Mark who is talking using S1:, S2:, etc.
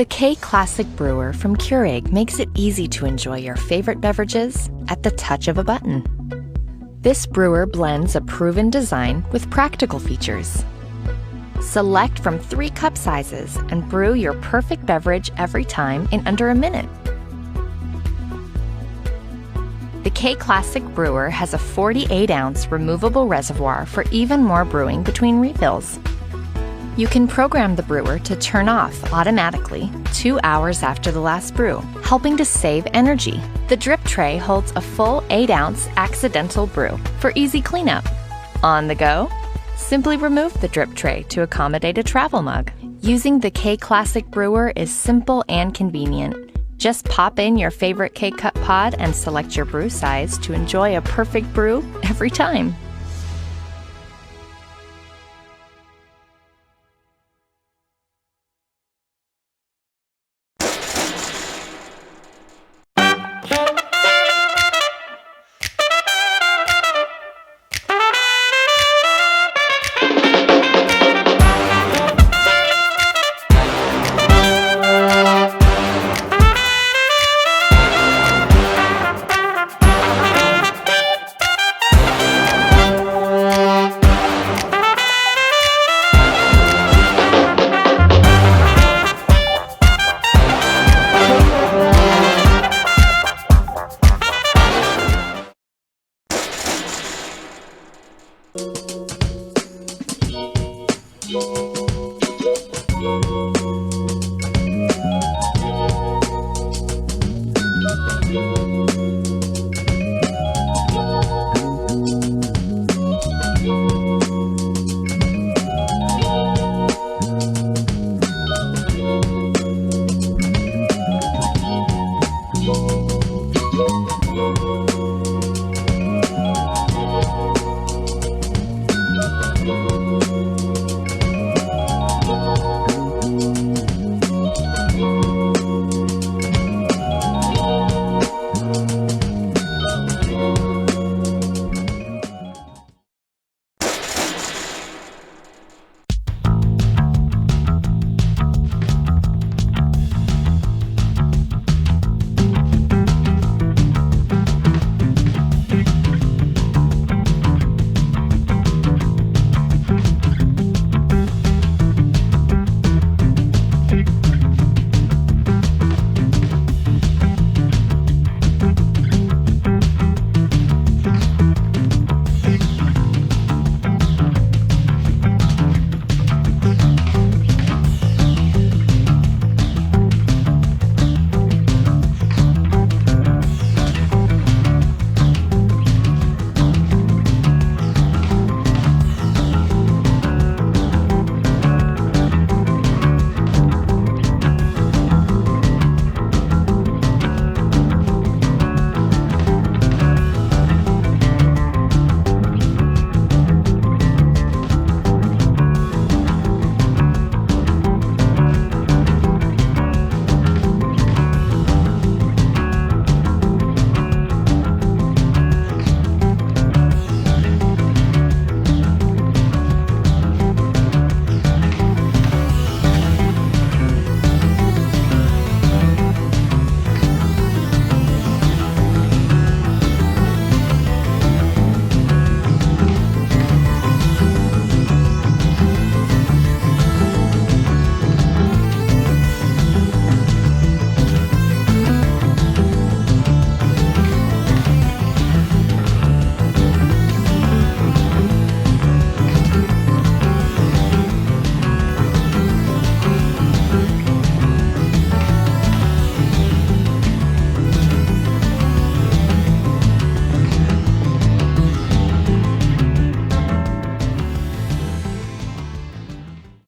S1: The K Classic Brewer from Keurig makes it easy to enjoy your favorite beverages at the touch of a button. This brewer blends a proven design with practical features. Select from 3 cup sizes and brew your perfect beverage every time in under a minute. The K Classic Brewer has a 48-ounce removable reservoir for even more brewing between refills. You can program the brewer to turn off automatically 2 hours after the last brew, helping to save energy. The drip tray holds a full 8-ounce accidental brew for easy cleanup. On the go? Simply remove the drip tray to accommodate a travel mug. Using the K Classic Brewer is simple and convenient. Just pop in your favorite K-Cup pod and select your brew size to enjoy a perfect brew every time.